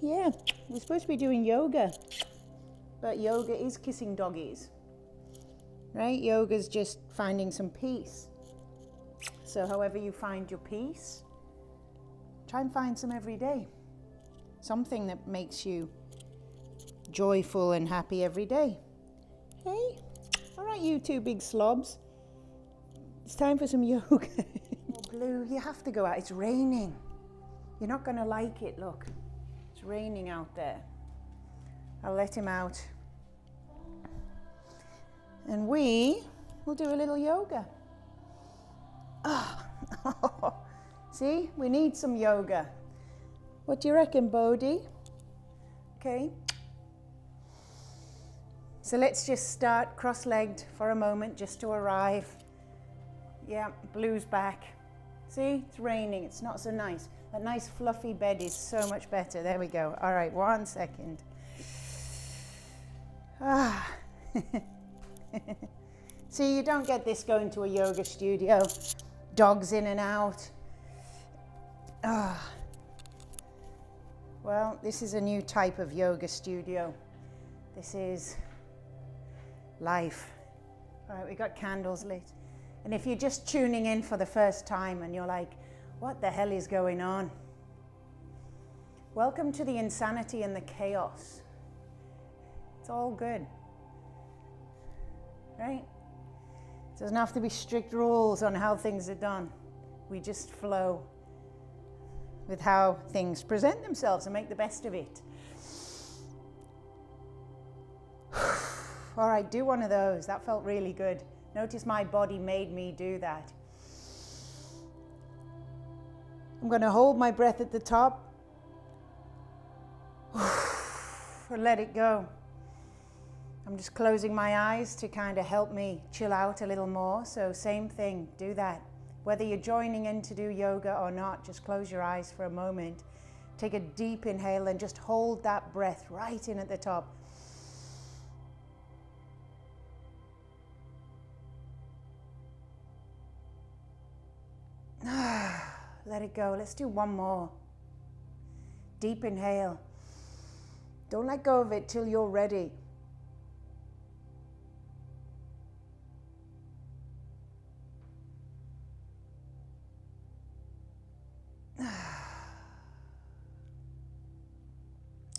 Yeah, we're supposed to be doing yoga, but yoga is kissing doggies, right? Yoga's just finding some peace. So however you find your peace, try and find some every day. Something that makes you joyful and happy every day. Hey, all right, you two big slobs. It's time for some yoga. Oh, Blue, you have to go out. It's raining. You're not going to like it, look. It's raining out there. I'll let him out. And we will do a little yoga. Oh. See, we need some yoga. What do you reckon, Bodhi? Okay. So let's just start cross-legged for a moment just to arrive. Yeah, Blue's back. See, it's raining. It's not so nice. That nice fluffy bed is so much better. There we go. All right, 1 second. Ah. See, you don't get this going to a yoga studio. Dogs in and out. Ah. Well, this is a new type of yoga studio. This is life. All right, we got candles lit. And if you're just tuning in for the first time and you're like, what the hell is going on? Welcome to the insanity and the chaos. It's all good, right? It doesn't have to be strict rules on how things are done. We just flow with how things present themselves and make the best of it. All right, do one of those. That felt really good. Notice my body made me do that. I'm going to hold my breath at the top and let it go. I'm just closing my eyes to kind of help me chill out a little more. So same thing, do that. Whether you're joining in to do yoga or not, just close your eyes for a moment. Take a deep inhale and just hold that breath right in at the top. Let it go. Let's do one more. Deep inhale. Don't let go of it till you're ready.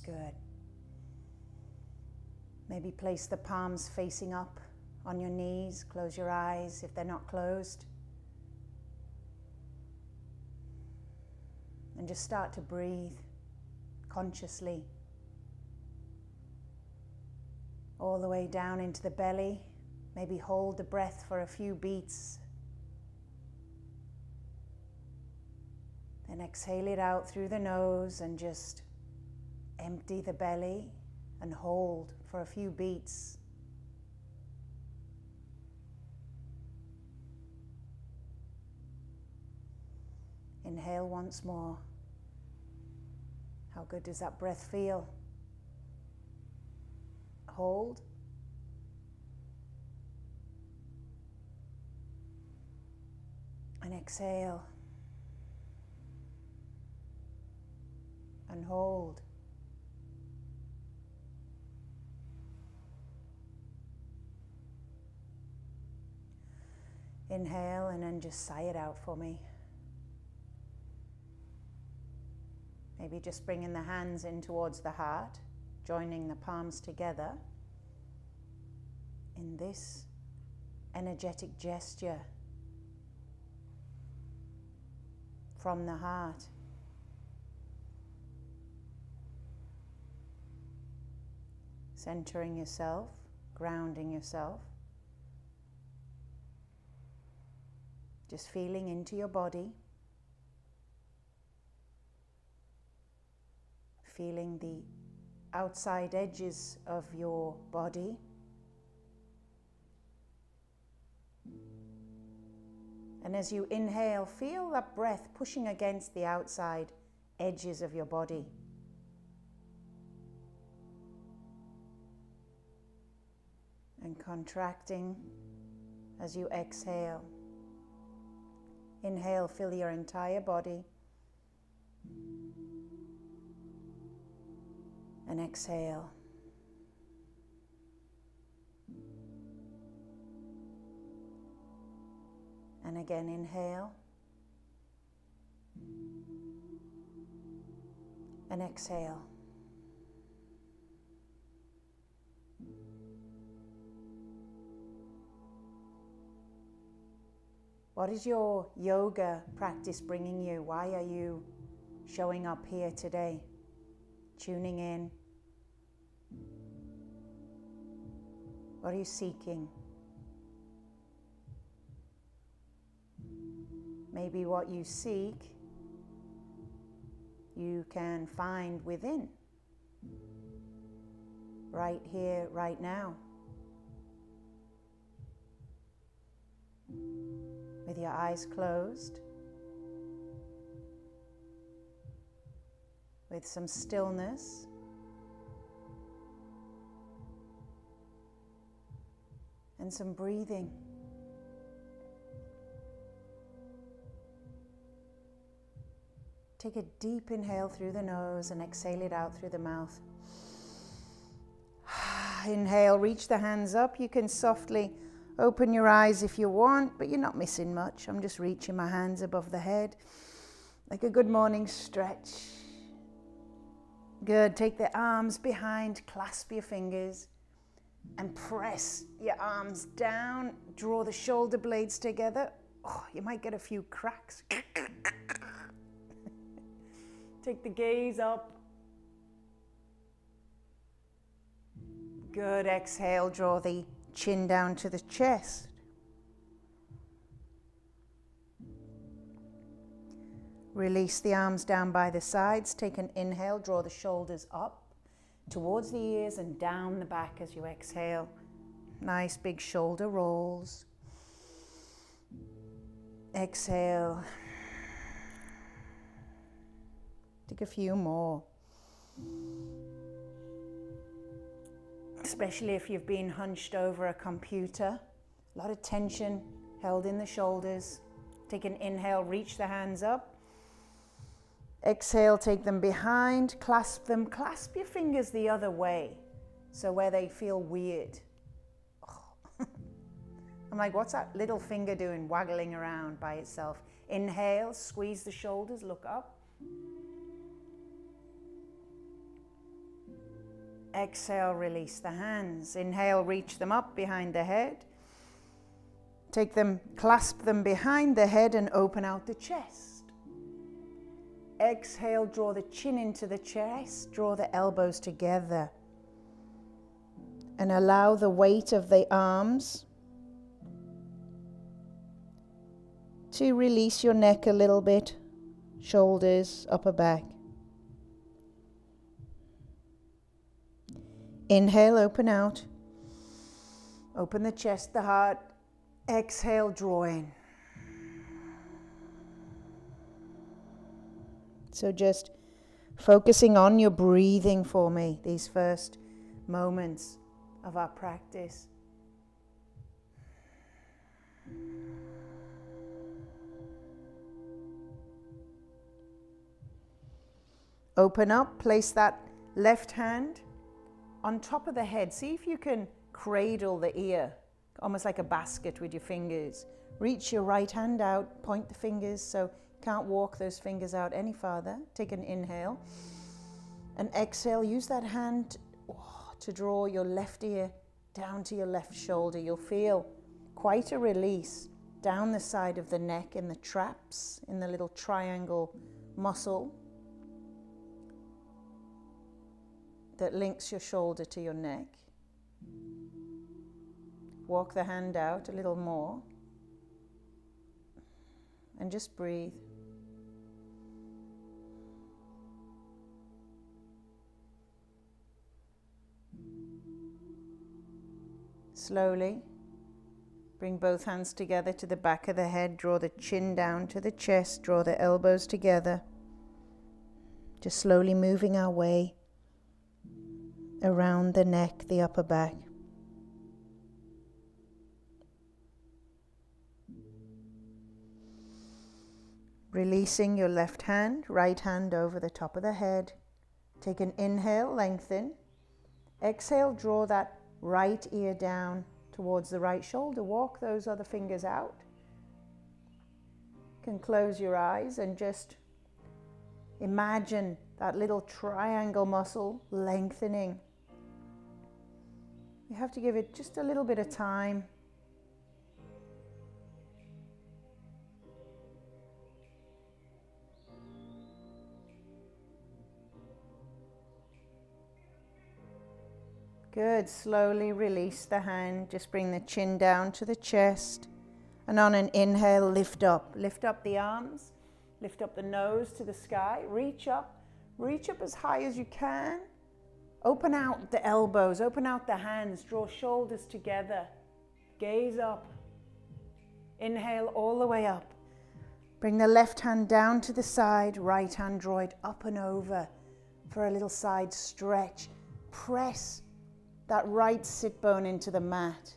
Good. Maybe place the palms facing up on your knees. Close your eyes if they're not closed. And just start to breathe consciously all the way down into the belly. Maybe hold the breath for a few beats. Then exhale it out through the nose and just empty the belly and hold for a few beats. Inhale once more. How good does that breath feel? Hold. And exhale. And hold. Inhale and then just sigh it out for me. Maybe just bringing the hands in towards the heart, joining the palms together in this energetic gesture from the heart. Centering yourself, grounding yourself. Just feeling into your body. Feeling the outside edges of your body. And as you inhale, feel that breath pushing against the outside edges of your body. And contracting as you exhale. Inhale, fill your entire body. and exhale. And again, inhale and exhale. What is your yoga practice bringing you? Why are you showing up here today? Tuning in. What are you seeking? Maybe what you seek, you can find within. Right here, right now. With your eyes closed, with some stillness, and some breathing. Take a deep inhale through the nose and exhale it out through the mouth. Inhale, reach the hands up. You can softly open your eyes if you want, but you're not missing much. I'm just reaching my hands above the head, like a good morning stretch. Good. Take the arms behind, clasp your fingers, and press your arms down. Draw the shoulder blades together. Oh, you might get a few cracks. Take the gaze up. Good. Exhale, draw the chin down to the chest. Release the arms down by the sides. Take an inhale, draw the shoulders up towards the ears and down the back as you exhale. Nice big shoulder rolls. Exhale. Take a few more. Especially if you've been hunched over a computer. A lot of tension held in the shoulders. Take an inhale, reach the hands up. Exhale, take them behind, clasp them. Clasp your fingers the other way, so where they feel weird. Oh. I'm like, what's that little finger doing, waggling around by itself? Inhale, squeeze the shoulders, look up. Exhale, release the hands. Inhale, reach them up behind the head. Take them, clasp them behind the head and open out the chest. Exhale, draw the chin into the chest, draw the elbows together. And allow the weight of the arms to release your neck a little bit, shoulders, upper back. Inhale, open out. Open the chest, the heart. Exhale, draw in. So just focusing on your breathing for me, these first moments of our practice. Open up, place that left hand on top of the head. See if you can cradle the ear, almost like a basket with your fingers. Reach your right hand out, point the fingers, so can't walk those fingers out any farther. Take an inhale and exhale. Use that hand to draw your left ear down to your left shoulder. You'll feel quite a release down the side of the neck in the traps, in the little triangle muscle that links your shoulder to your neck. Walk the hand out a little more and just breathe. Slowly bring both hands together to the back of the head. Draw the chin down to the chest. Draw the elbows together. Just slowly moving our way around the neck, the upper back. Releasing your left hand, right hand over the top of the head. Take an inhale, lengthen. Exhale, draw that right ear down towards the right shoulder. Walk those other fingers out. You can close your eyes and just imagine that little triangle muscle lengthening. You have to give it just a little bit of time. Good. Slowly release the hand. Just bring the chin down to the chest. And on an inhale, lift up. Lift up the arms. Lift up the nose to the sky. Reach up. Reach up as high as you can. Open out the elbows. Open out the hands. Draw shoulders together. Gaze up. Inhale all the way up. Bring the left hand down to the side. Right hand draw it up and over for a little side stretch. Press that right sit bone into the mat.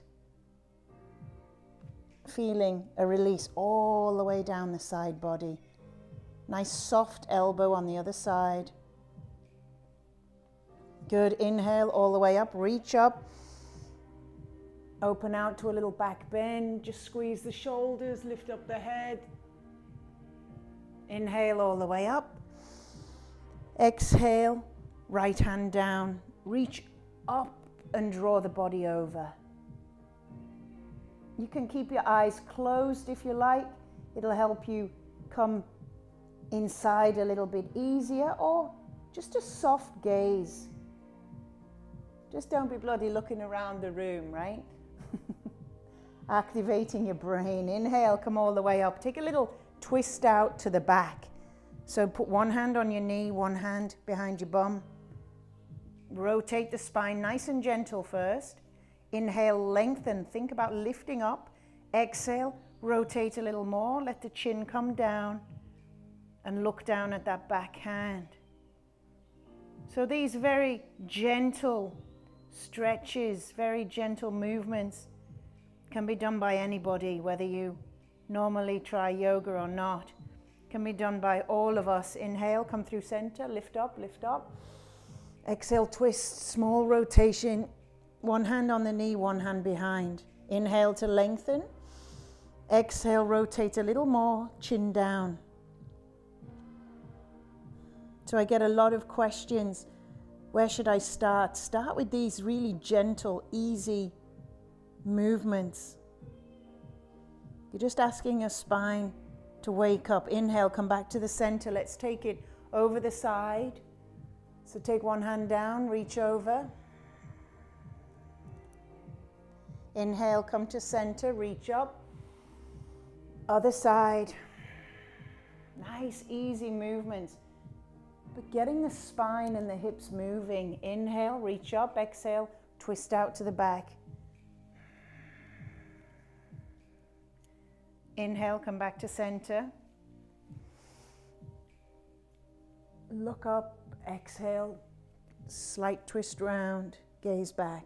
Feeling a release all the way down the side body. Nice soft elbow on the other side. Good. Inhale all the way up. Reach up. Open out to a little back bend. Just squeeze the shoulders. Lift up the head. Inhale all the way up. Exhale. Right hand down. Reach up and draw the body over. You can keep your eyes closed if you like. It'll help you come inside a little bit easier, or just a soft gaze. Just don't be bloody looking around the room, right? Activating your brain. Inhale, come all the way up. Take a little twist out to the back. So put one hand on your knee, one hand behind your bum. Rotate the spine nice and gentle first. Inhale, lengthen. Think about lifting up. Exhale, rotate a little more. Let the chin come down and look down at that back hand. So these very gentle stretches, very gentle movements can be done by anybody, whether you normally try yoga or not. Can be done by all of us. Inhale, come through center, lift up, lift up. Exhale, twist, small rotation. One hand on the knee, one hand behind. Inhale to lengthen. Exhale, rotate a little more, chin down. So I get a lot of questions. Where should I start? Start with these really gentle, easy movements. You're just asking your spine to wake up. Inhale, come back to the center. Let's take it over the side. So take one hand down, reach over. Inhale, come to center, reach up. Other side. Nice, easy movements. But getting the spine and the hips moving. Inhale, reach up. Exhale, twist out to the back. Inhale, come back to center. Look up. Exhale, slight twist round, gaze back.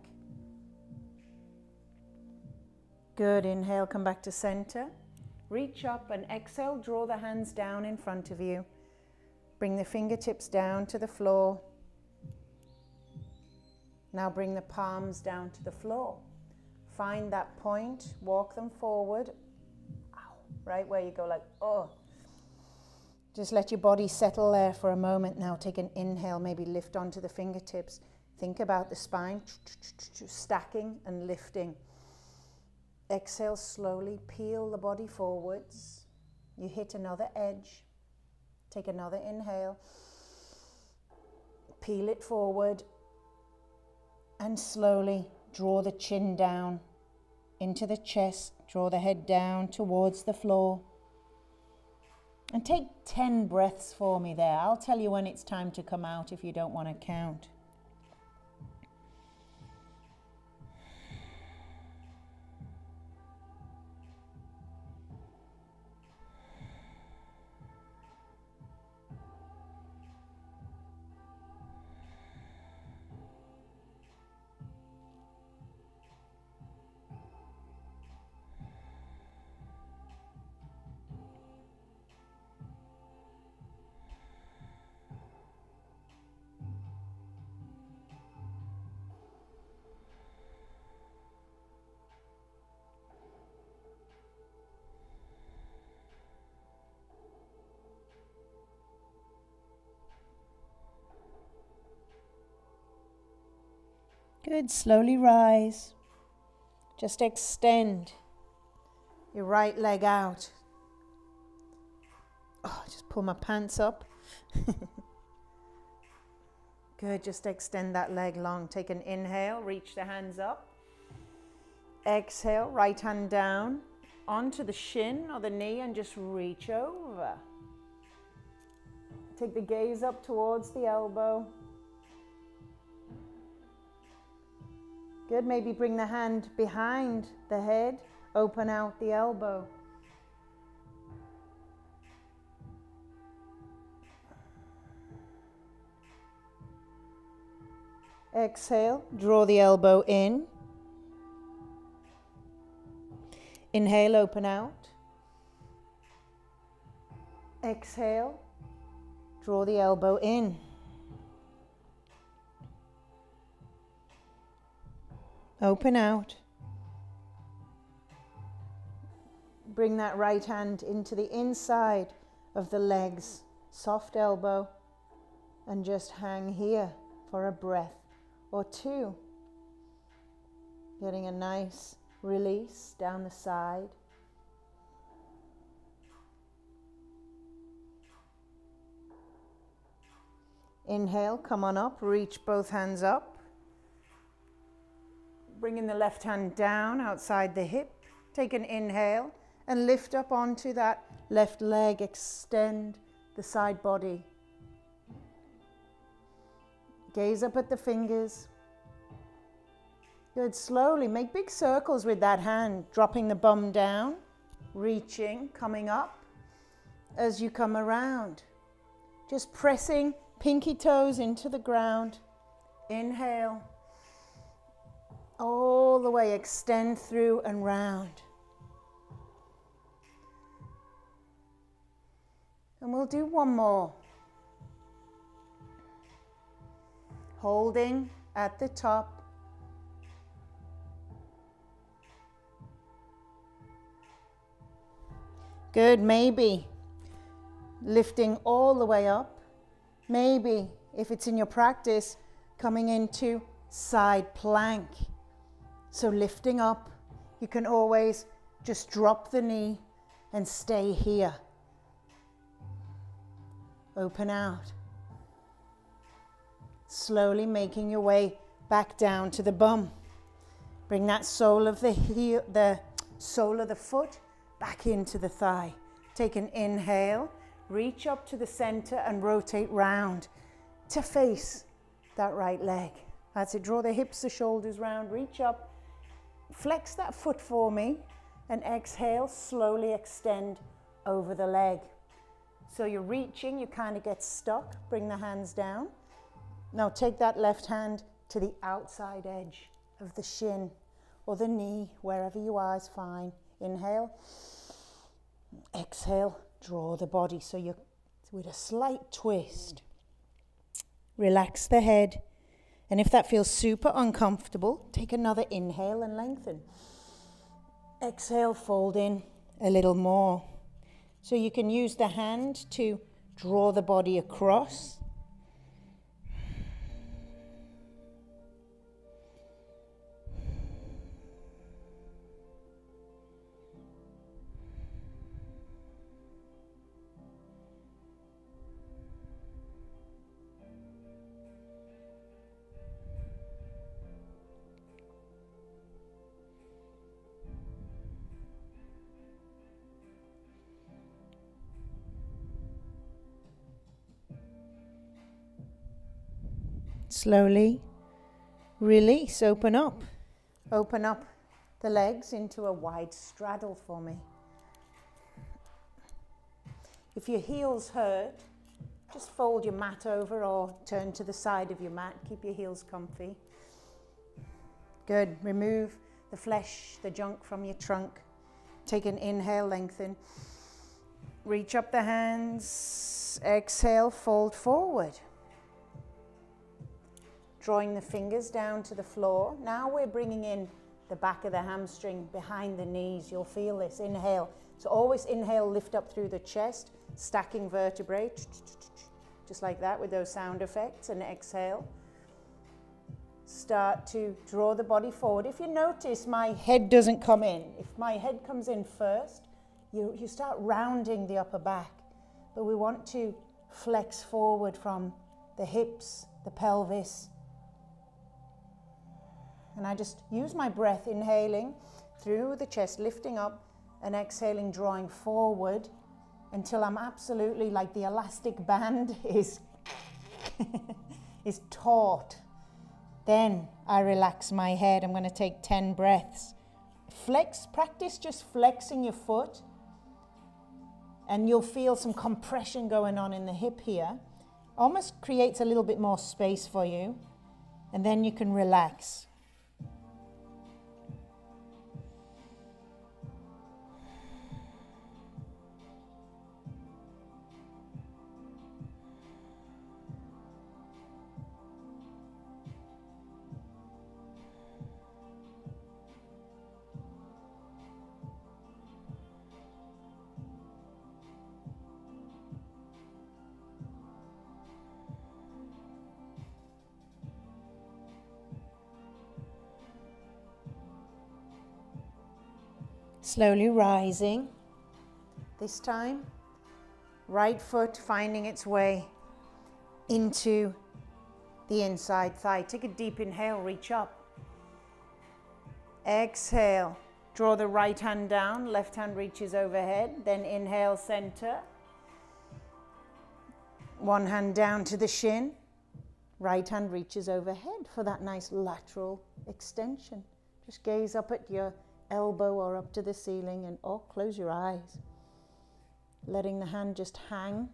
Good. Inhale, come back to center. Reach up and exhale, draw the hands down in front of you. Bring the fingertips down to the floor. Now bring the palms down to the floor. Find that point, walk them forward. Ow, right where you go like, oh. Just let your body settle there for a moment now. Take an inhale, maybe lift onto the fingertips. Think about the spine, stacking and lifting. Exhale slowly, peel the body forwards. You hit another edge. Take another inhale. Peel it forward. And slowly draw the chin down into the chest. Draw the head down towards the floor. And take 10 breaths for me there. I'll tell you when it's time to come out if you don't want to count. Good, slowly rise. Just extend your right leg out. Oh, just pull my pants up. Good, just extend that leg long. Take an inhale, reach the hands up. Exhale, right hand down onto the shin or the knee and just reach over. Take the gaze up towards the elbow. Good, maybe bring the hand behind the head, open out the elbow. Exhale, draw the elbow in. Inhale, open out. Exhale, draw the elbow in. Open out. Bring that right hand into the inside of the legs, soft elbow, and just hang here for a breath or two. Getting a nice release down the side. Inhale, come on up, reach both hands up. Bringing the left hand down outside the hip. Take an inhale and lift up onto that left leg. Extend the side body. Gaze up at the fingers. Good, slowly make big circles with that hand, dropping the bum down, reaching, coming up as you come around. Just pressing pinky toes into the ground. Inhale. All the way, extend through and round. And we'll do one more. Holding at the top. Good, maybe lifting all the way up. Maybe, if it's in your practice, coming into side plank. So lifting up, you can always just drop the knee and stay here. Open out. Slowly making your way back down to the bum. Bring that sole of the heel, the sole of the foot back into the thigh. Take an inhale, reach up to the center and rotate round to face that right leg. That's it. Draw the hips, the shoulders round, reach up. Flex that foot for me and exhale, slowly extend over the leg. So you're reaching, you kind of get stuck, bring the hands down. Now take that left hand to the outside edge of the shin or the knee, wherever you are is fine. Inhale, exhale, draw the body. So you're with a slight twist. Relax the head. And if that feels super uncomfortable, take another inhale and lengthen. Exhale, fold in a little more. So you can use the hand to draw the body across. Slowly release, open up. Open up the legs into a wide straddle for me. If your heels hurt, just fold your mat over or turn to the side of your mat. Keep your heels comfy. Good. Remove the flesh, the junk from your trunk. Take an inhale, lengthen. Reach up the hands. Exhale, fold forward. Drawing the fingers down to the floor. Now we're bringing in the back of the hamstring behind the knees. You'll feel this. Inhale. So always inhale, lift up through the chest, stacking vertebrae, just like that with those sound effects, and exhale. start to draw the body forward. If you notice my head doesn't come in, if my head comes in first, you start rounding the upper back. But we want to flex forward from the hips, the pelvis. And I just use my breath, inhaling through the chest, lifting up, and exhaling, drawing forward until I'm absolutely like the elastic band is taut. Then I relax my head. I'm going to take 10 breaths. Practice just flexing your foot, and you'll feel some compression going on in the hip here. Almost creates a little bit more space for you, and then you can relax. Slowly rising. This time, right foot finding its way into the inside thigh. Take a deep inhale, reach up. Exhale, draw the right hand down, left hand reaches overhead. Then inhale, center. One hand down to the shin, right hand reaches overhead for that nice lateral extension. Just gaze up at your elbow or up to the ceiling, and close your eyes. Letting the hand just hang.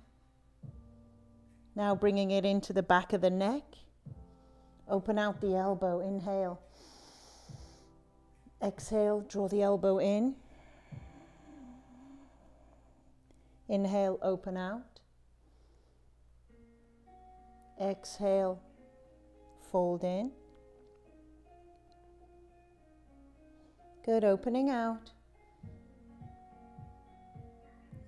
Now bringing it into the back of the neck. Open out the elbow, inhale. Exhale, draw the elbow in. Inhale, open out. Exhale, fold in. Good, opening out.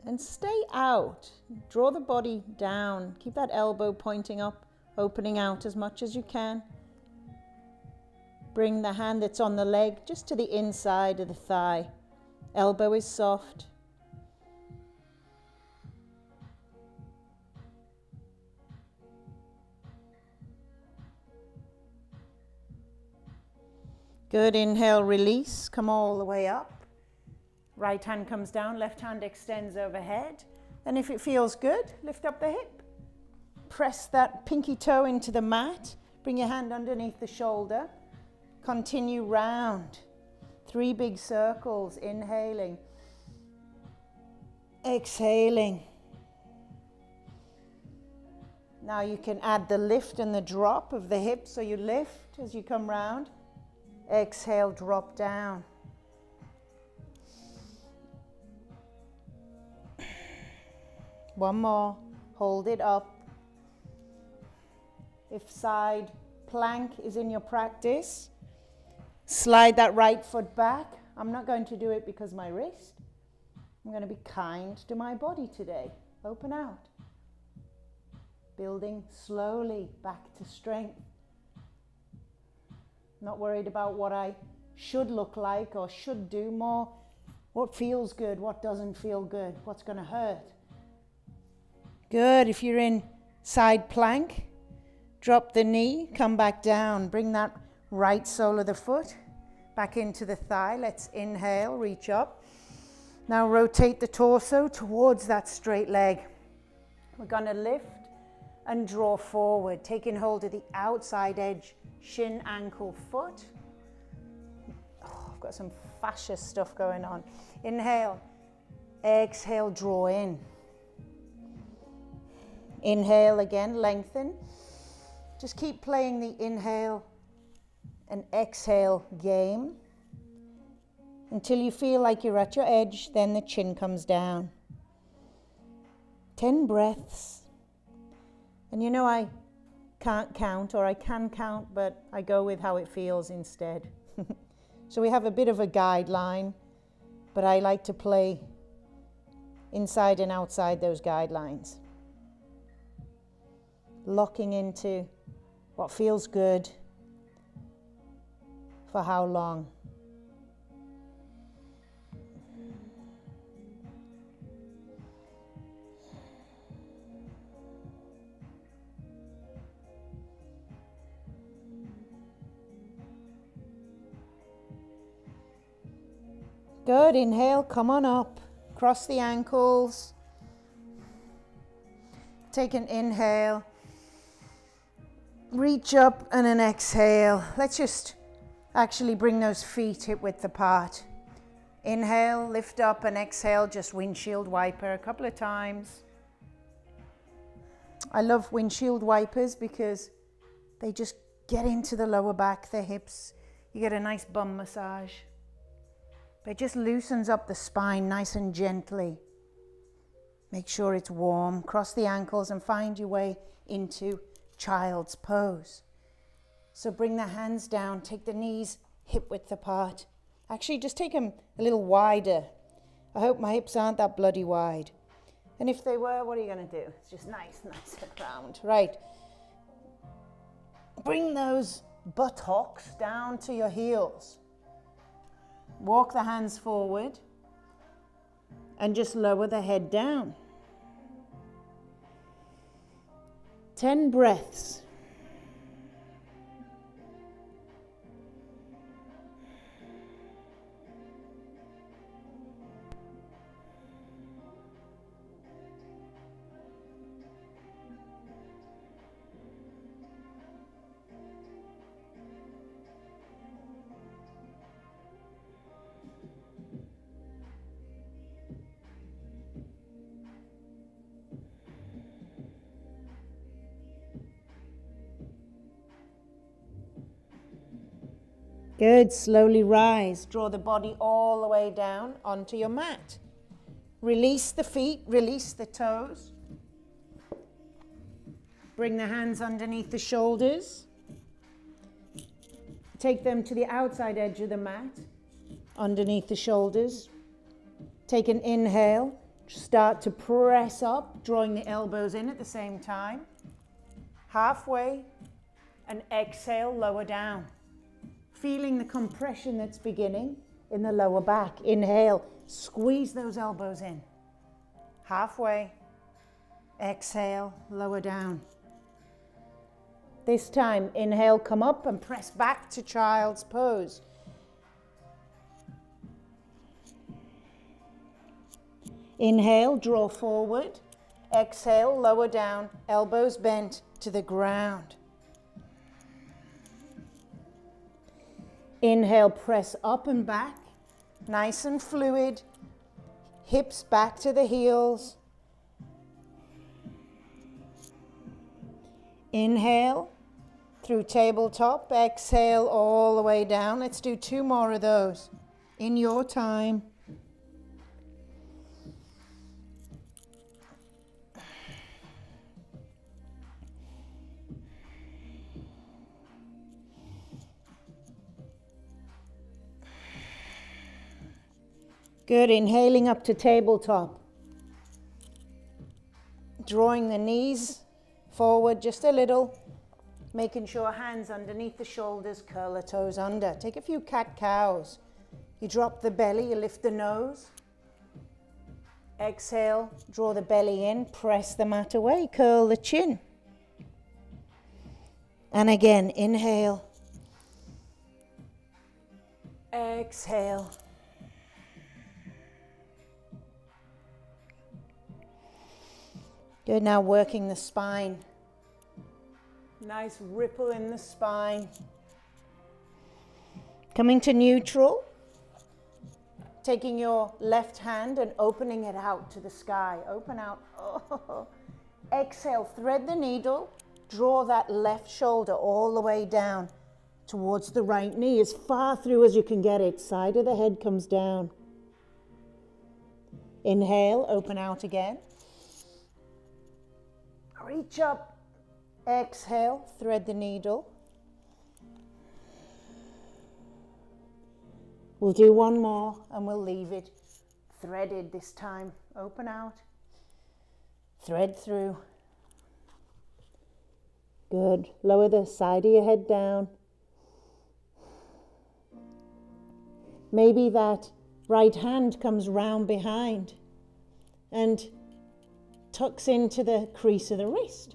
And stay out. Draw the body down. Keep that elbow pointing up, opening out as much as you can. Bring the hand that's on the leg just to the inside of the thigh. Elbow is soft. Good, inhale, release, come all the way up. Right hand comes down, left hand extends overhead. And if it feels good, lift up the hip. Press that pinky toe into the mat. Bring your hand underneath the shoulder. Continue round. 3 big circles, inhaling. Exhaling. Now you can add the lift and the drop of the hips, so you lift as you come round. Exhale, drop down. One more. Hold it up. If side plank is in your practice, slide that right foot back. I'm not going to do it because my wrist. I'm going to be kind to my body today. Open out. Building slowly back to strength. Not worried about what I should look like or should do, more what feels good, what doesn't feel good, what's going to hurt. Good. If you're in side plank, drop the knee, come back down. Bring that right sole of the foot back into the thigh. Let's inhale, reach up. Now rotate the torso towards that straight leg. We're going to lift and draw forward, taking hold of the outside edge, shin, ankle, foot. Oh, I've got some fascia stuff going on. Inhale, exhale, draw in. Inhale again, lengthen. Just keep playing the inhale and exhale game until you feel like you're at your edge, then the chin comes down. 10 breaths. And you know I can't count, or I can count, but I go with how it feels instead. So we have a bit of a guideline, but I like to play inside and outside those guidelines. Locking into what feels good, For how long? Good, inhale, come on up, cross the ankles. Take an inhale, reach up and an exhale. Let's just actually bring those feet hip width apart. Inhale, lift up, and exhale, just windshield wiper a couple of times. I love windshield wipers because they just get into the lower back, the hips. You get a nice bum massage. It just loosens up the spine nice and gently. Make sure it's warm. Cross the ankles and find your way into child's pose. So bring the hands down, take the knees hip width apart. Actually, just take them a little wider. I hope my hips aren't that bloody wide. And if they were, what are you going to do? It's just nice and round. Right. Bring those buttocks down to your heels. Walk the hands forward and just lower the head down. 10 breaths. Good, slowly rise. Draw the body all the way down onto your mat. Release the feet, release the toes. Bring the hands underneath the shoulders. Take them to the outside edge of the mat, underneath the shoulders. Take an inhale. Start to press up, drawing the elbows in at the same time. Halfway, and exhale, lower down. Feeling the compression that's beginning in the lower back. Inhale, squeeze those elbows in. Halfway, exhale, lower down. This time, inhale, come up and press back to child's pose. Inhale, draw forward. Exhale, lower down, elbows bent to the ground. Inhale, press up and back, nice and fluid. Hips back to the heels. Inhale through tabletop, exhale all the way down. Let's do 2 more of those in your time. Good, inhaling up to tabletop. Drawing the knees forward just a little. Making sure hands underneath the shoulders, curl the toes under. Take a few cat-cows. You drop the belly, you lift the nose. Exhale, draw the belly in, press the mat away, curl the chin. And again, inhale. Exhale. Good, now working the spine. Nice ripple in the spine. Coming to neutral. Taking your left hand and opening it out to the sky. Open out. Oh. Exhale, thread the needle. Draw that left shoulder all the way down towards the right knee, as far through as you can get it. Side of the head comes down. Inhale, open out again. Reach up, exhale, thread the needle. We'll do 1 more and we'll leave it threaded this time. Open out, thread through. Good, lower the side of your head down. Maybe that right hand comes round behind and tucks into the crease of the wrist.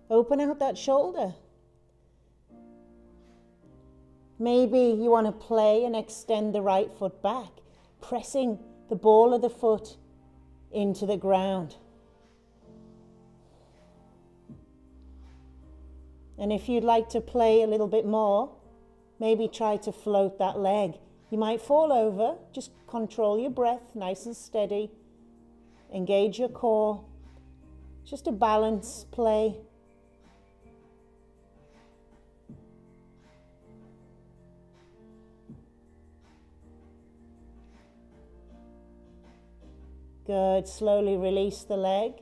Open out that shoulder. Maybe you want to play and extend the right foot back, pressing the ball of the foot into the ground. And if you'd like to play a little bit more, maybe try to float that leg. You might fall over, just control your breath, nice and steady. Engage your core. Just a balance play. Good. Slowly release the leg.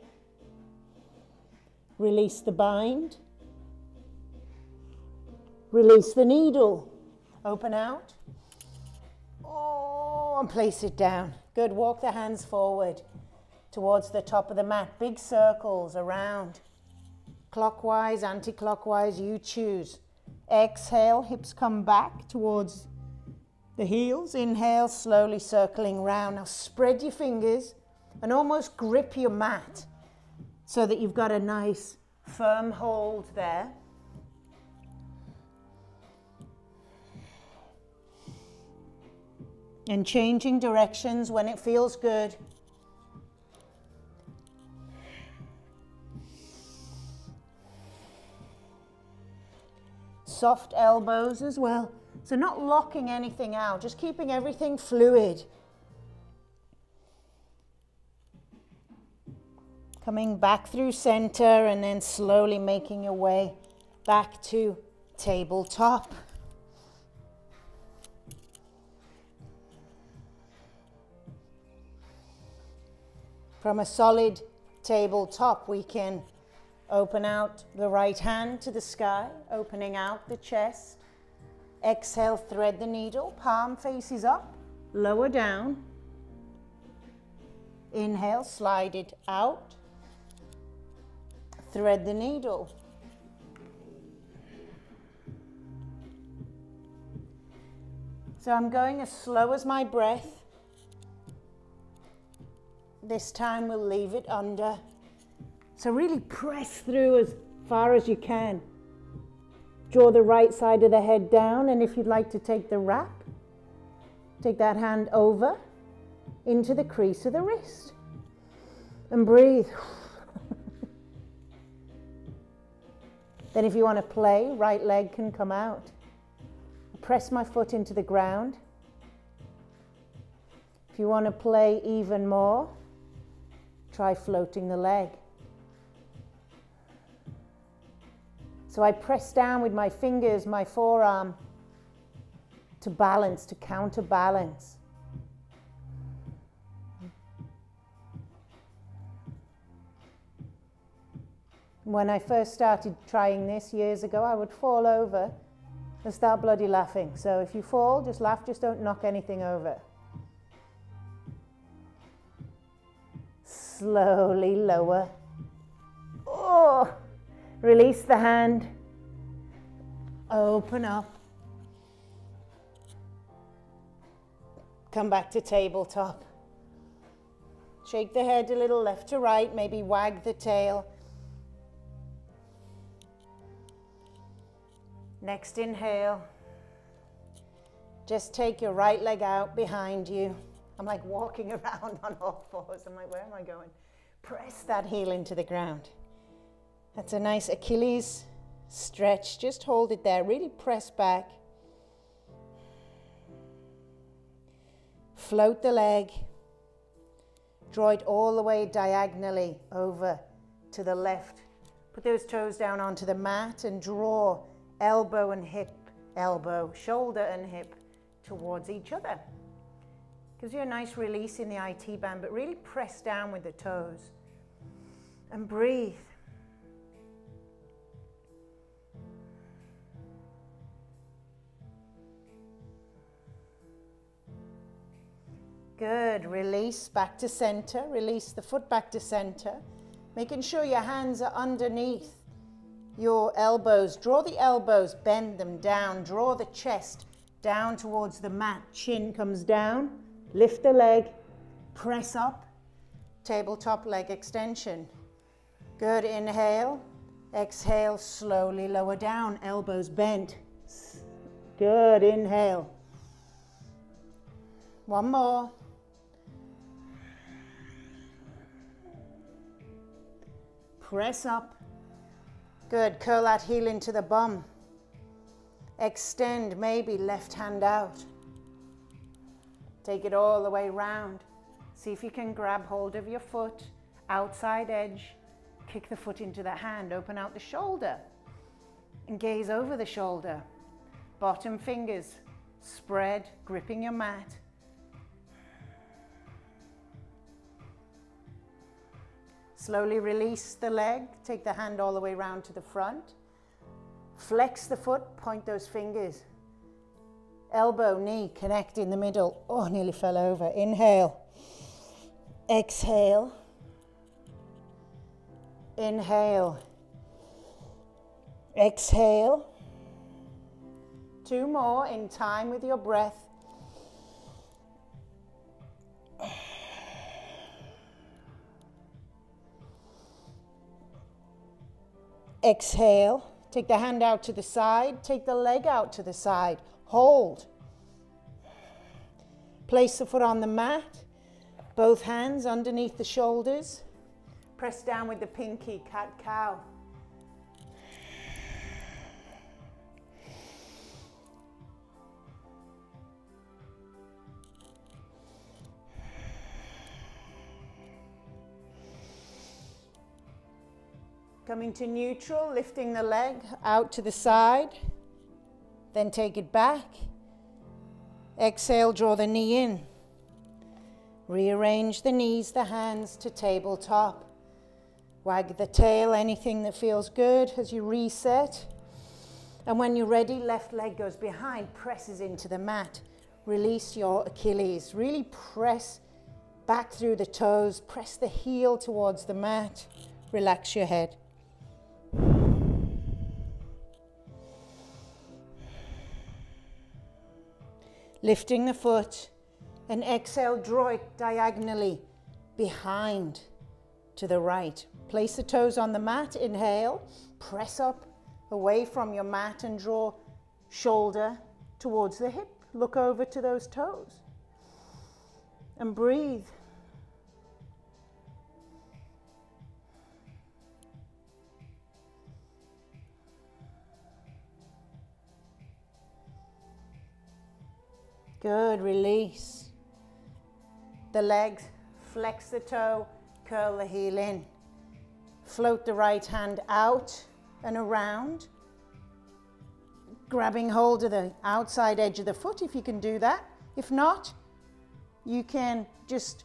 Release the bind. Release the needle. Open out. Oh, and place it down. Good. Walk the hands forward towards the top of the mat. Big circles around. Clockwise, anti-clockwise, you choose. Exhale, hips come back towards the heels. Inhale, slowly circling round. Now spread your fingers and almost grip your mat so that you've got a nice firm hold there. And changing directions when it feels good. Soft elbows as well. So not locking anything out, just keeping everything fluid. Coming back through center and then slowly making your way back to tabletop. From a solid tabletop, we can open out the right hand to the sky, opening out the chest. Exhale, thread the needle, palm faces up, lower down. Inhale, slide it out. Thread the needle. So I'm going as slow as my breath. This time we'll leave it under. So really press through as far as you can. Draw the right side of the head down, and if you'd like to take the wrap, take that hand over into the crease of the wrist. And breathe. Then if you want to play, right leg can come out. Press my foot into the ground. If you want to play even more, try floating the leg. So I press down with my fingers, my forearm, to balance, to counterbalance. When I first started trying this years ago, I would fall over and start bloody laughing. So if you fall, just laugh, just don't knock anything over. Slowly lower. Oh, release the hand. Open up. Come back to tabletop. Shake the head a little left to right, maybe wag the tail. Next inhale, just take your right leg out behind you. I'm like walking around on all fours. I'm like, where am I going? Press that heel into the ground. That's a nice Achilles stretch. Just hold it there. Really press back. Float the leg. Draw it all the way diagonally over to the left. Put those toes down onto the mat and draw elbow and hip, elbow, shoulder and hip towards each other. Gives you a nice release in the IT band, but really press down with the toes. And breathe. Good. Release back to center. Release the foot back to center. Making sure your hands are underneath your elbows. Draw the elbows, bend them down. Draw the chest down towards the mat. Chin comes down, lift the leg, press up, tabletop leg extension. Good, inhale, exhale, slowly lower down, elbows bent. Good, inhale. One more. Press up. Good, curl that heel into the bum. Extend, maybe left hand out. Take it all the way round. See if you can grab hold of your foot, outside edge. Kick the foot into the hand, open out the shoulder. And gaze over the shoulder. Bottom fingers spread, gripping your mat. Slowly release the leg, take the hand all the way round to the front. Flex the foot, point those fingers. Elbow, knee, connect in the middle. Oh, nearly fell over. Inhale. Exhale. Inhale. Exhale. Two more in time with your breath. Exhale. Take the hand out to the side. Take the leg out to the side. Hold. Place the foot on the mat. Both hands underneath the shoulders. Press down with the pinky, cat-cow. Coming to neutral, lifting the leg out to the side, then take it back. Exhale, draw the knee in. Rearrange the knees, the hands to tabletop. Wag the tail, anything that feels good as you reset. And when you're ready, left leg goes behind, presses into the mat. Release your Achilles. Really press back through the toes. Press the heel towards the mat. Relax your head. Lifting the foot and exhale, draw it diagonally behind to the right. Place the toes on the mat, inhale, press up away from your mat and draw shoulder towards the hip. Look over to those toes and breathe. Good, release the legs, flex the toe, curl the heel in. Float the right hand out and around, grabbing hold of the outside edge of the foot if you can do that. If not, you can just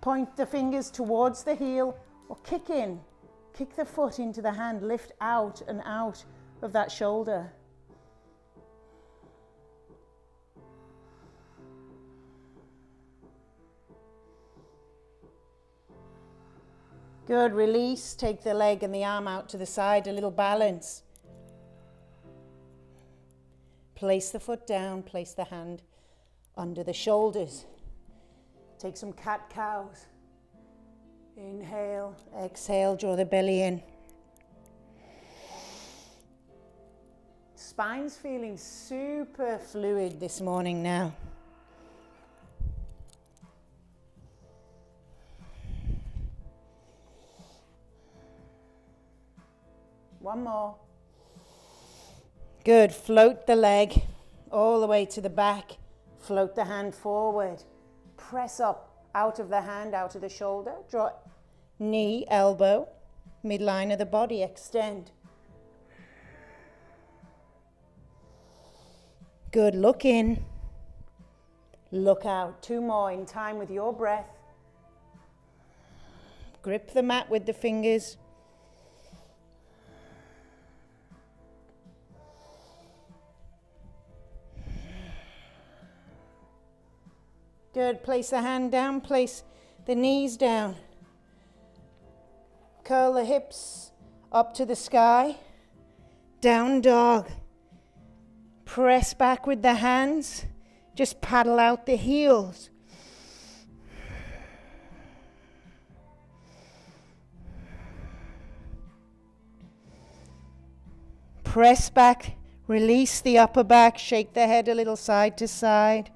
point the fingers towards the heel or kick in. Kick the foot into the hand, lift out and out of that shoulder. Good, release, take the leg and the arm out to the side, a little balance. Place the foot down, place the hand under the shoulders. Take some cat-cows. Inhale, exhale, draw the belly in. Spine's feeling super fluid this morning now. One more. Good. Float the leg all the way to the back. Float the hand forward. Press up out of the hand, out of the shoulder. Draw knee, elbow, midline of the body. Extend. Good. Look in. Look out. Two more in time with your breath. Grip the mat with the fingers. Good. Place the hand down, place the knees down. Curl the hips up to the sky. Down dog. Press back with the hands. Just paddle out the heels. Press back, release the upper back, shake the head a little side to side.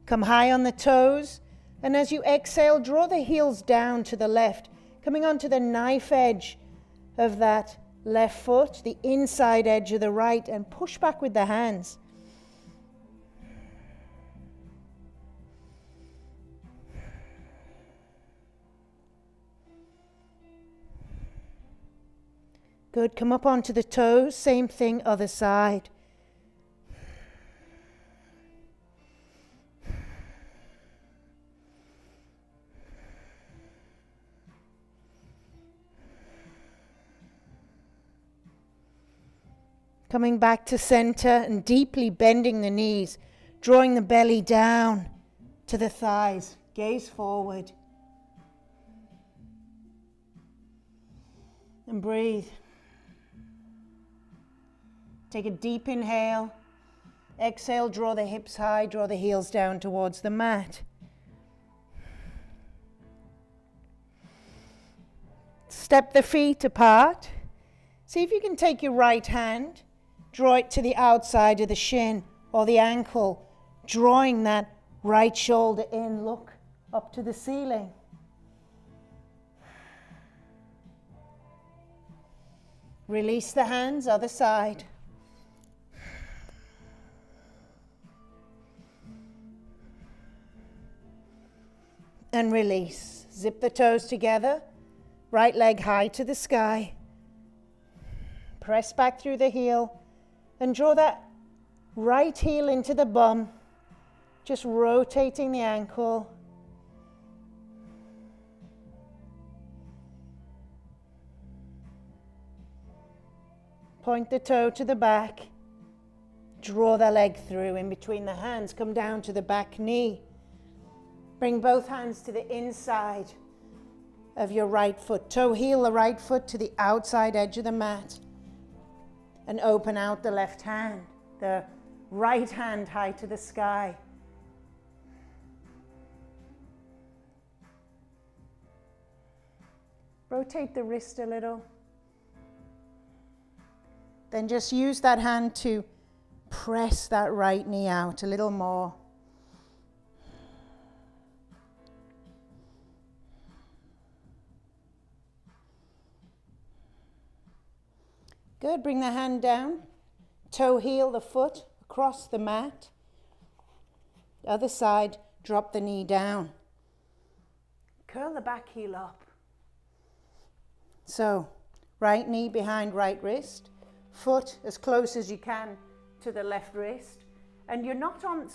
Come high on the toes, and as you exhale, draw the heels down to the left, coming onto the knife edge of that left foot, the inside edge of the right, and push back with the hands. Good, come up onto the toes, same thing, other side. Coming back to center and deeply bending the knees, drawing the belly down to the thighs, gaze forward. And breathe. Take a deep inhale. Exhale, draw the hips high, draw the heels down towards the mat. Step the feet apart. See if you can take your right hand, draw it to the outside of the shin or the ankle, drawing that right shoulder in, look up to the ceiling. Release the hands, other side. And release. Zip the toes together, right leg high to the sky. Press back through the heel and draw that right heel into the bum, just rotating the ankle. Point the toe to the back, draw the leg through in between the hands, come down to the back knee. Bring both hands to the inside of your right foot. Toe heel the right foot to the outside edge of the mat. And open out the left hand. The right hand high to the sky. Rotate the wrist a little. Then just use that hand to press that right knee out a little more. Good, bring the hand down, toe heel the foot across the mat. The other side, drop the knee down. Curl the back heel up. So, right knee behind right wrist, foot as close as you can to the left wrist. And you're not on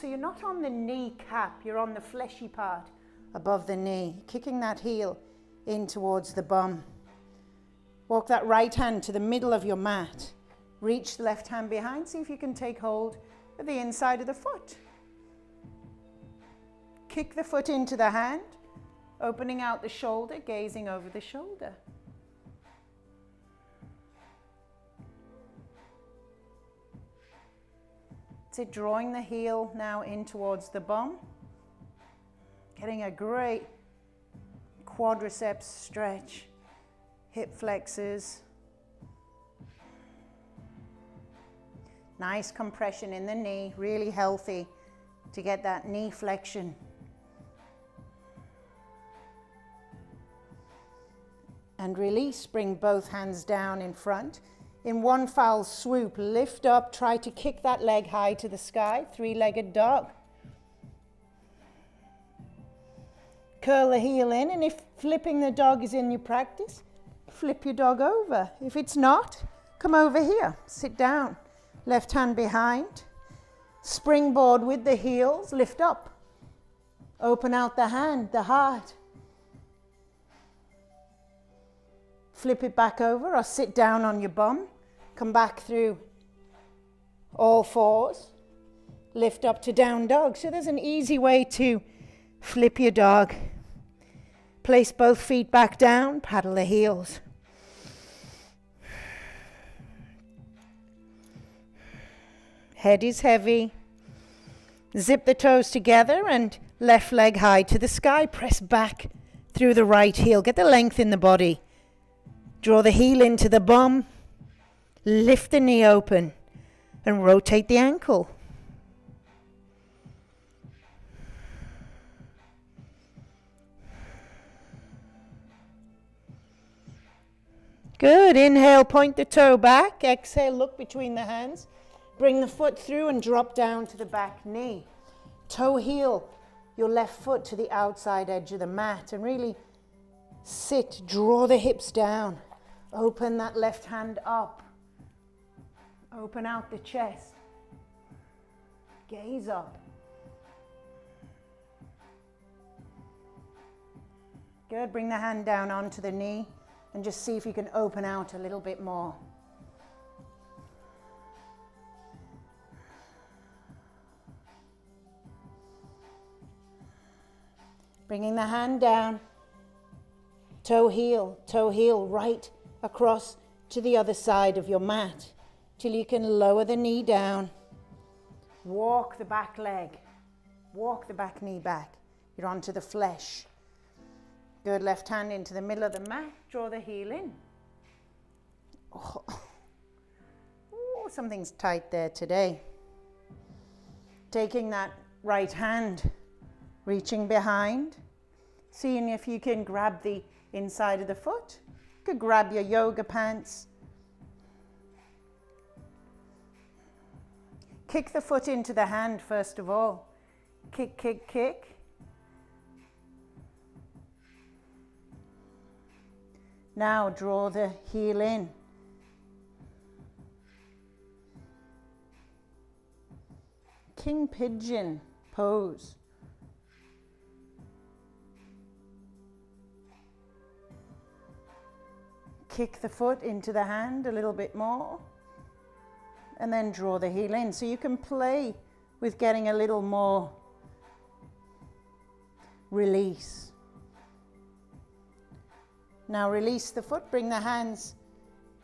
the knee cap, you're on the fleshy part above the knee, kicking that heel in towards the bum. Walk that right hand to the middle of your mat. Reach the left hand behind. See if you can take hold of the inside of the foot. Kick the foot into the hand, opening out the shoulder, gazing over the shoulder. So drawing the heel now in towards the bum. Getting a great quadriceps stretch. Hip flexors. Nice compression in the knee, really healthy to get that knee flexion. And release, bring both hands down in front. In one foul swoop, lift up, try to kick that leg high to the sky, three-legged dog. Curl the heel in, and if flipping the dog is in your practice, flip your dog over. If it's not, come over here, sit down. Left hand behind. Springboard with the heels, lift up. Open out the hand, the heart. Flip it back over or sit down on your bum. Come back through all fours. Lift up to down dog. So there's an easy way to flip your dog. Place both feet back down, paddle the heels. Head is heavy. Zip the toes together and left leg high to the sky. Press back through the right heel. Get the length in the body. Draw the heel into the bum. Lift the knee open and rotate the ankle. Good. Inhale, point the toe back. Exhale, look between the hands. Bring the foot through and drop down to the back knee. Toe heel your left foot to the outside edge of the mat and really sit, draw the hips down. Open that left hand up. Open out the chest. Gaze up. Good. Bring the hand down onto the knee and just see if you can open out a little bit more. Bringing the hand down, toe heel right across to the other side of your mat till you can lower the knee down. Walk the back leg, walk the back knee back. You're onto the flesh. Good. Left hand into the middle of the mat, draw the heel in. Oh, something's tight there today. Taking that right hand, reaching behind, seeing if you can grab the inside of the foot. You could grab your yoga pants. Kick the foot into the hand first of all. Kick, kick, kick. Now draw the heel in. King pigeon pose. Kick the foot into the hand a little bit more and then draw the heel in. So you can play with getting a little more release. Now release the foot, bring the hands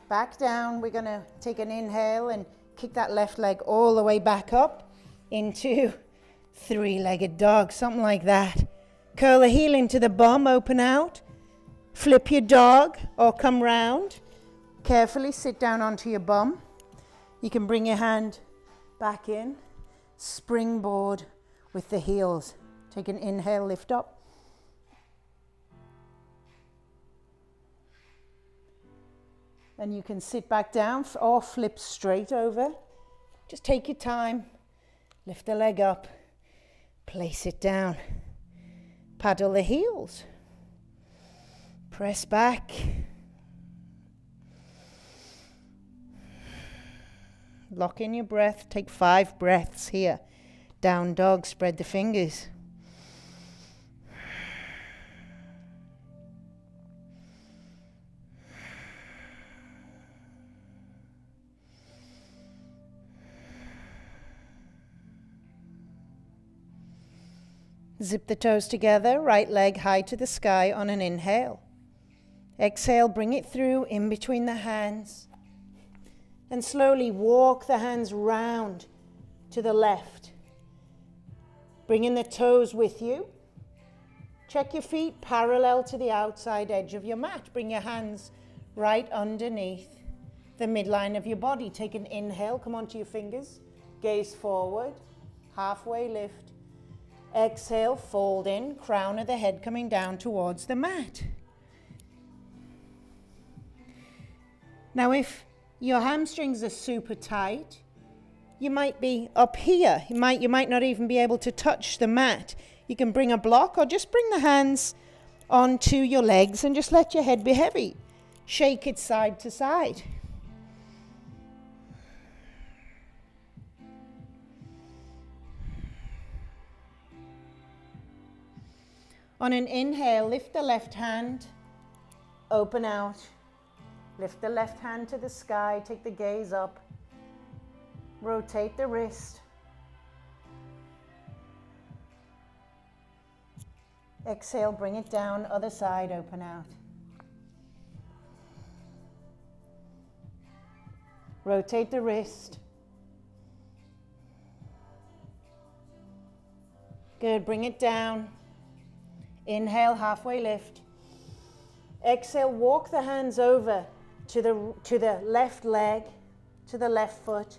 back down. We're going to take an inhale and kick that left leg all the way back up into three-legged dog, something like that. Curl the heel into the bum, open out. Flip your dog or come round. Carefully sit down onto your bum. You can bring your hand back in. Springboard with the heels. Take an inhale, lift up. And you can sit back down or flip straight over. Just take your time. Lift the leg up. Place it down. Paddle the heels. Press back. Lock in your breath. Take 5 breaths here. Down dog, spread the fingers. Zip the toes together, right leg high to the sky on an inhale. Exhale, bring it through in between the hands. And slowly walk the hands round to the left. Bringing the toes with you. Check your feet parallel to the outside edge of your mat. Bring your hands right underneath the midline of your body. Take an inhale, come onto your fingers. Gaze forward, halfway lift. Exhale, fold in, crown of the head coming down towards the mat. Now if your hamstrings are super tight, you might be up here. You might not even be able to touch the mat. You can bring a block or just bring the hands onto your legs and just let your head be heavy. Shake it side to side. On an inhale, lift the left hand, open out. Lift the left hand to the sky, take the gaze up. Rotate the wrist. Exhale, bring it down, other side, open out. Rotate the wrist. Good, bring it down. Inhale, halfway lift. Exhale, walk the hands over to the left leg, to the left foot.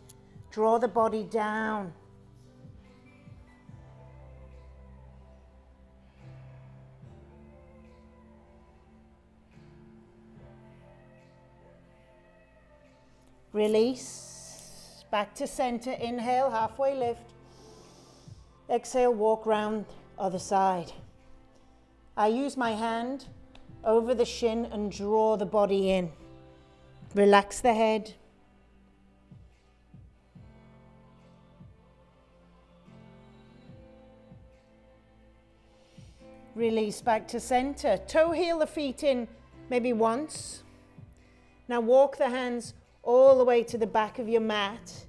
Draw the body down. Release, back to center. Inhale, halfway lift. Exhale, walk round other side. I use my hand over the shin and draw the body in. Relax the head. Release back to center. Toe heel the feet in maybe once. Now walk the hands all the way to the back of your mat.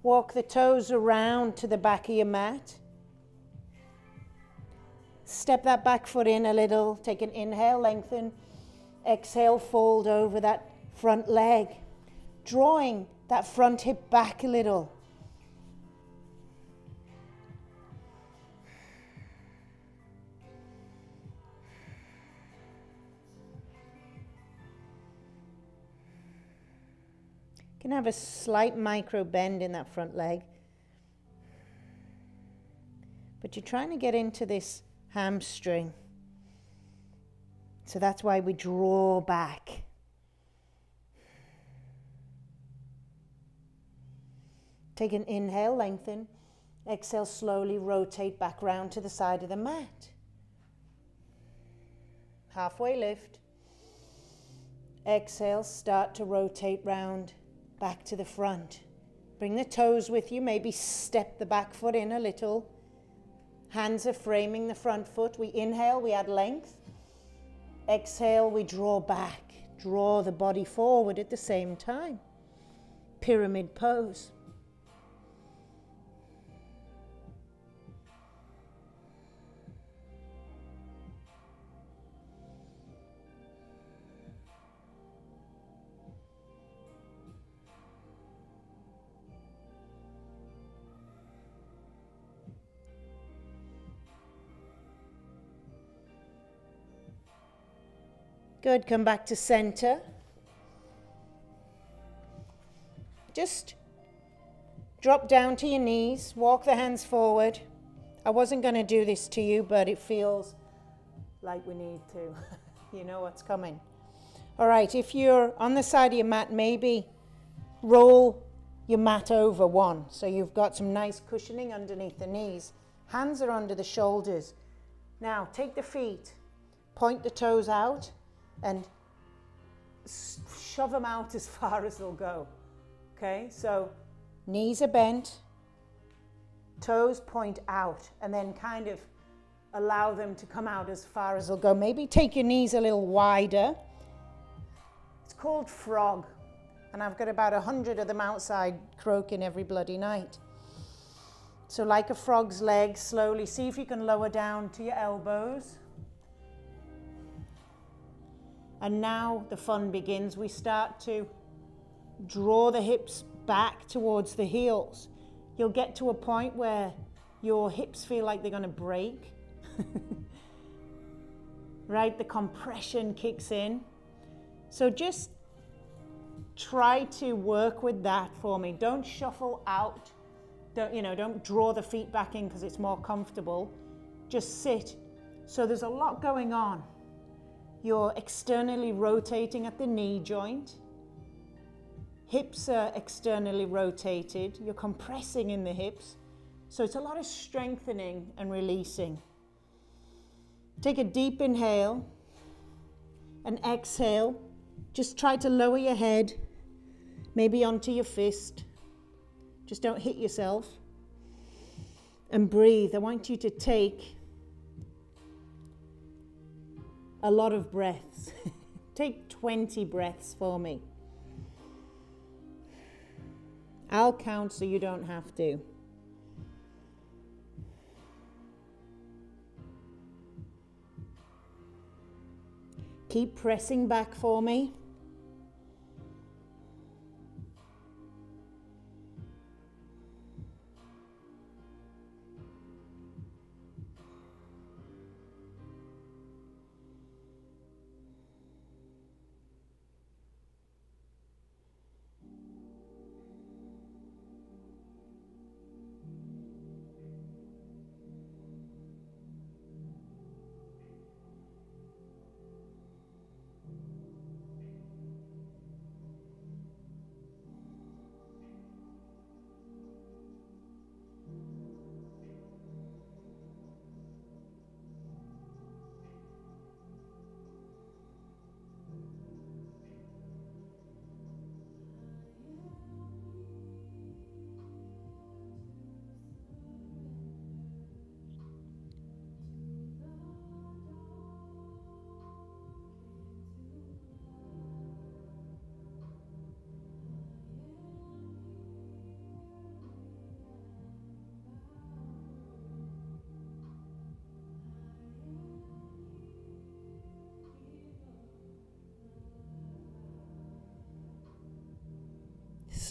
Walk the toes around to the back of your mat. Step that back foot in a little. Take an inhale, lengthen. Exhale, fold over that front leg. Drawing that front hip back a little. You can have a slight micro bend in that front leg. But you're trying to get into this hamstring. So that's why we draw back. Take an inhale, lengthen. Exhale, slowly rotate back round to the side of the mat. Halfway lift. Exhale, start to rotate round back to the front. Bring the toes with you, maybe step the back foot in a little. Hands are framing the front foot. We inhale, we add length. Exhale, we draw back. Draw the body forward at the same time. Pyramid pose. Good, come back to center. Just drop down to your knees, walk the hands forward. I wasn't going to do this to you, but it feels like we need to. You know what's coming. All right, if you're on the side of your mat, maybe roll your mat over one. So you've got some nice cushioning underneath the knees. Hands are under the shoulders. Now take the feet, point the toes out, and shove them out as far as they'll go. Okay, so knees are bent, toes point out, and then kind of allow them to come out as far as they'll go. Maybe take your knees a little wider. It's called frog, and I've got about 100 of them outside croaking every bloody night. So like a frog's leg, slowly see if you can lower down to your elbows. And now the fun begins. We start to draw the hips back towards the heels. You'll get to a point where your hips feel like they're going to break. Right? The compression kicks in. So just try to work with that for me. Don't shuffle out. Don't draw the feet back in because it's more comfortable. Just sit. So there's a lot going on. You're externally rotating at the knee joint. Hips are externally rotated. You're compressing in the hips. So it's a lot of strengthening and releasing. Take a deep inhale and exhale. Just try to lower your head, maybe onto your fist. Just don't hit yourself. And breathe. I want you to take a lot of breaths. Take 20 breaths for me. I'll count so you don't have to. Keep pressing back for me.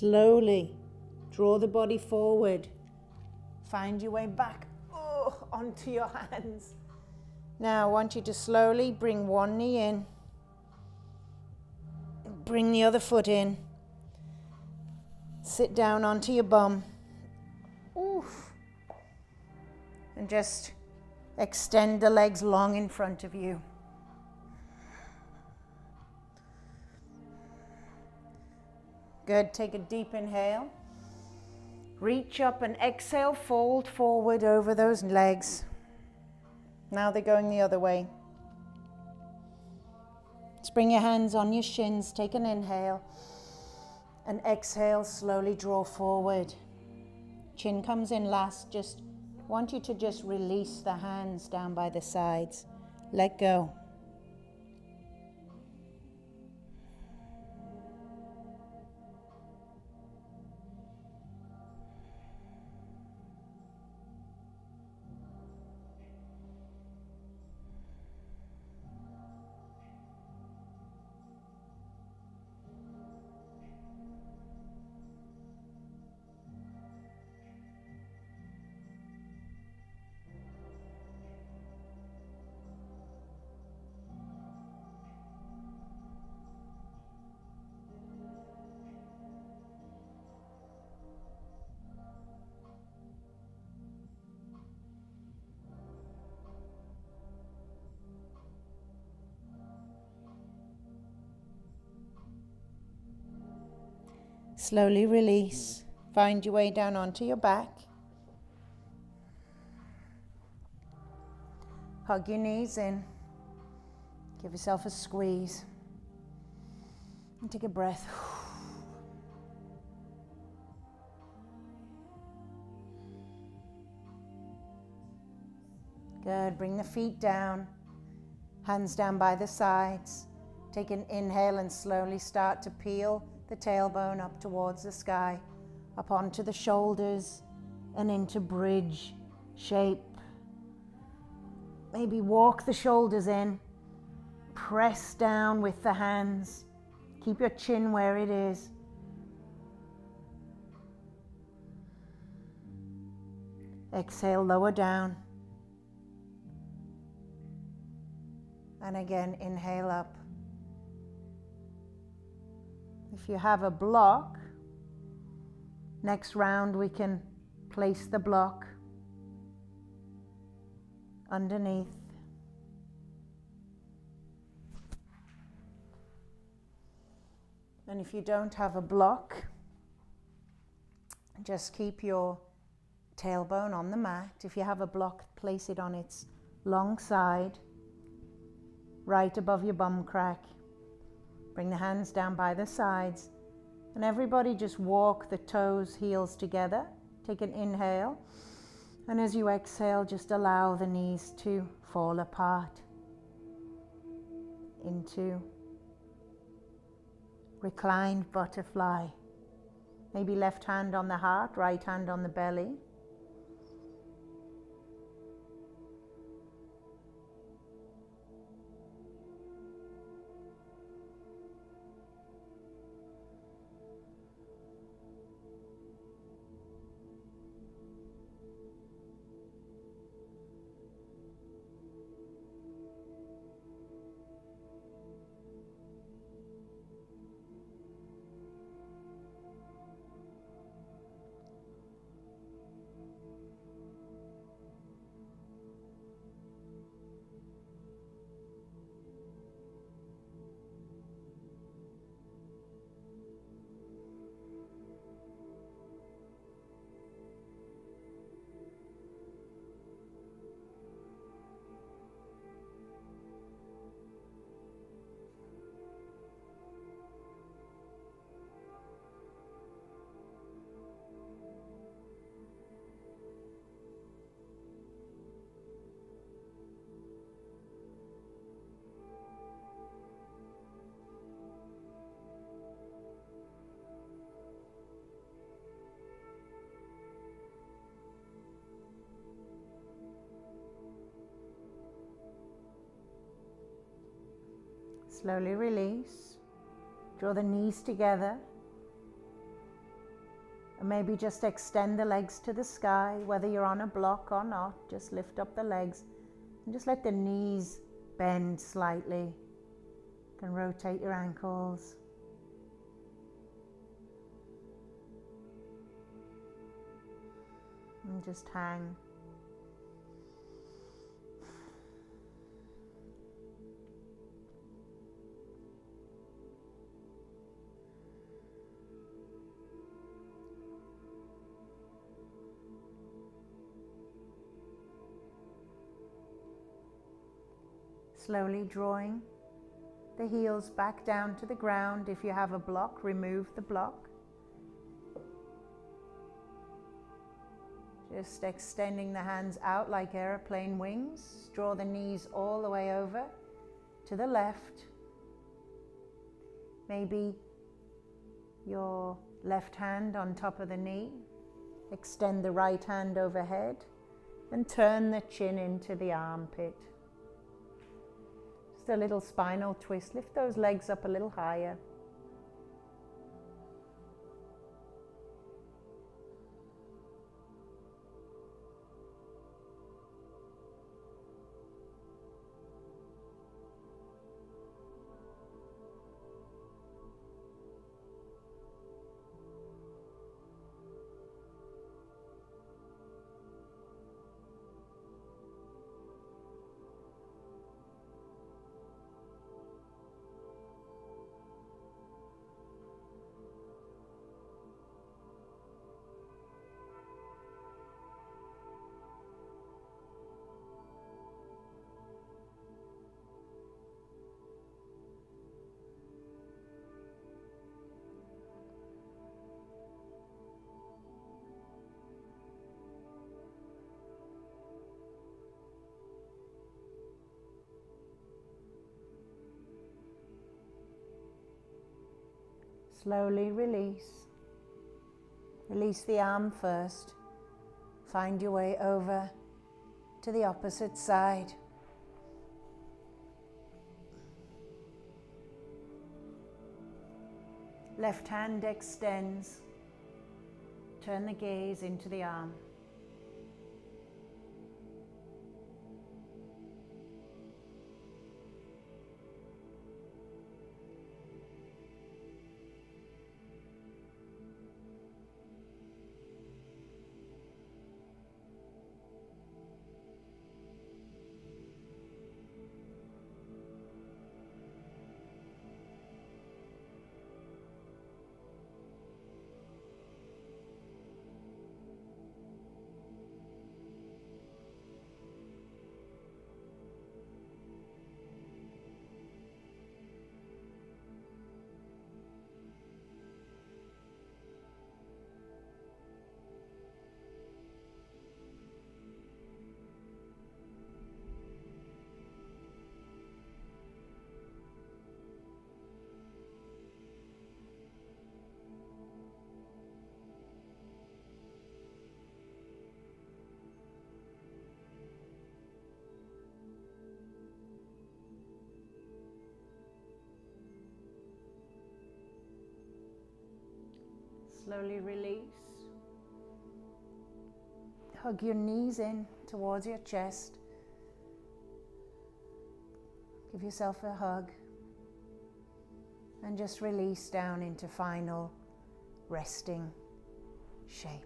Slowly draw the body forward. Find your way back onto your hands. Now I want you to slowly bring one knee in. Bring the other foot in. Sit down onto your bum. Oof. And just extend the legs long in front of you. Good. Take a deep inhale. Reach up and exhale, fold forward over those legs. Now they're going the other way. Let's bring your hands on your shins. Take an inhale. And exhale, slowly draw forward. Chin comes in last. Just want you to just release the hands down by the sides. Let go. Slowly release. Find your way down onto your back. Hug your knees in. Give yourself a squeeze. And take a breath. Good. Bring the feet down. Hands down by the sides. Take an inhale and slowly start to peel the tailbone up towards the sky, up onto the shoulders and into bridge shape. Maybe walk the shoulders in, press down with the hands, keep your chin where it is. Exhale, lower down. And again, inhale up. If you have a block, next round we can place the block underneath. And if you don't have a block, just keep your tailbone on the mat. If you have a block, place it on its long side, right above your bum crack. Bring the hands down by the sides. And everybody just walk the toes, heels together. Take an inhale. And as you exhale, just allow the knees to fall apart into reclined butterfly. Maybe left hand on the heart, right hand on the belly. Slowly release. Draw the knees together. And maybe just extend the legs to the sky, whether you're on a block or not. Just lift up the legs and just let the knees bend slightly. You can rotate your ankles. And just hang. Slowly drawing the heels back down to the ground. If you have a block, remove the block. Just extending the hands out like airplane wings. Draw the knees all the way over to the left. Maybe your left hand on top of the knee. Extend the right hand overhead and turn the chin into the armpit. Just a little spinal twist. Lift those legs up a little higher. Slowly release. Release the arm first. Find your way over to the opposite side. Left hand extends. Turn the gaze into the arm. Slowly release. Hug your knees in towards your chest. Give yourself a hug. And just release down into final resting shape.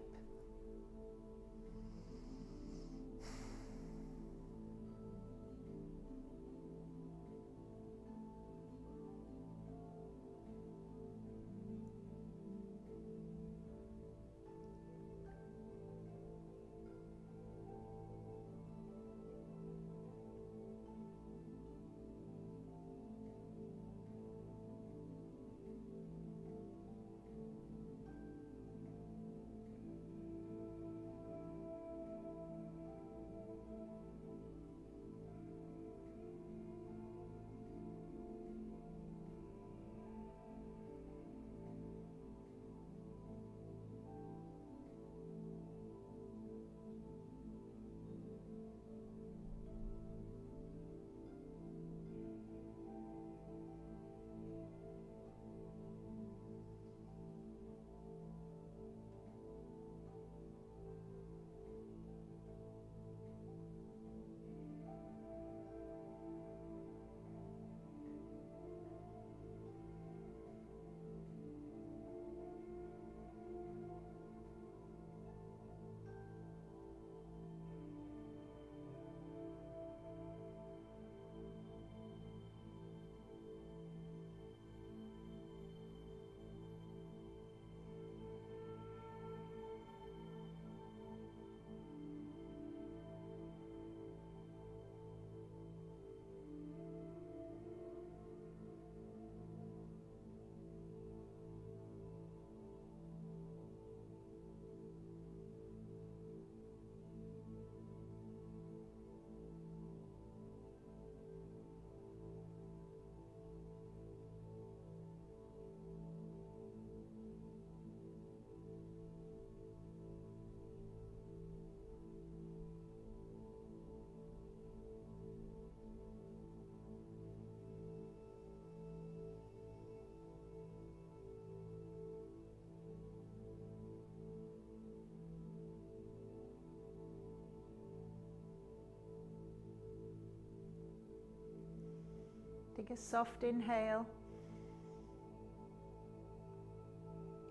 Take a soft inhale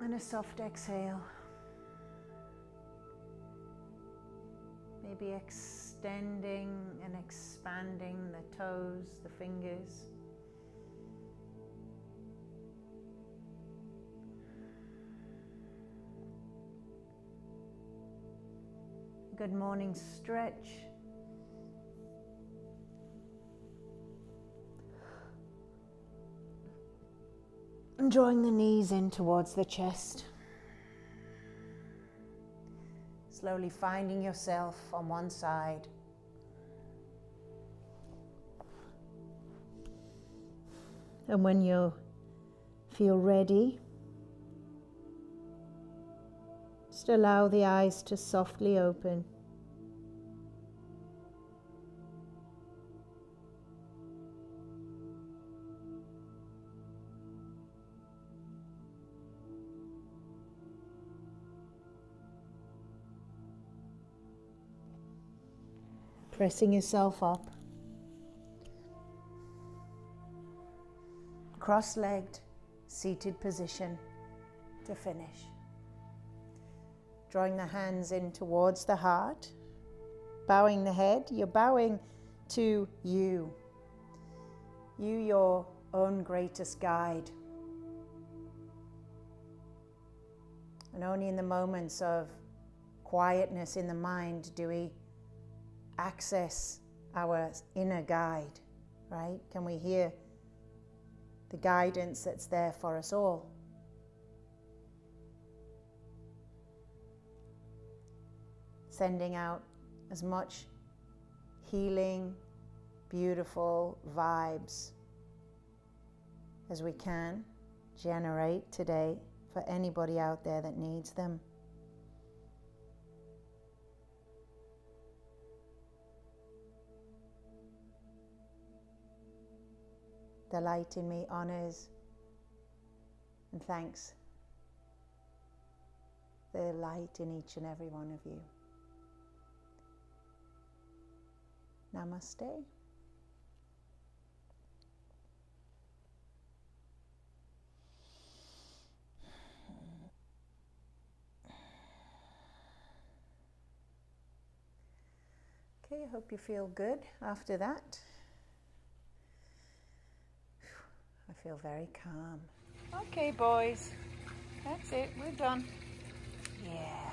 and a soft exhale. Maybe extending and expanding the toes, the fingers. Good morning stretch. And drawing the knees in towards the chest. Slowly finding yourself on one side. And when you feel ready, just allow the eyes to softly open. Pressing yourself up. Cross-legged, seated position to finish. Drawing the hands in towards the heart. Bowing the head. You're bowing to you. You, your own greatest guide. And only in the moments of quietness in the mind do we access our inner guide, right? Can we hear the guidance that's there for us all? Sending out as much healing, beautiful vibes as we can generate today for anybody out there that needs them. The light in me honors and thanks the light in each and every one of you. Namaste. Okay, I hope you feel good after that. I feel very calm. Okay, boys, that's it, we're done. Yeah.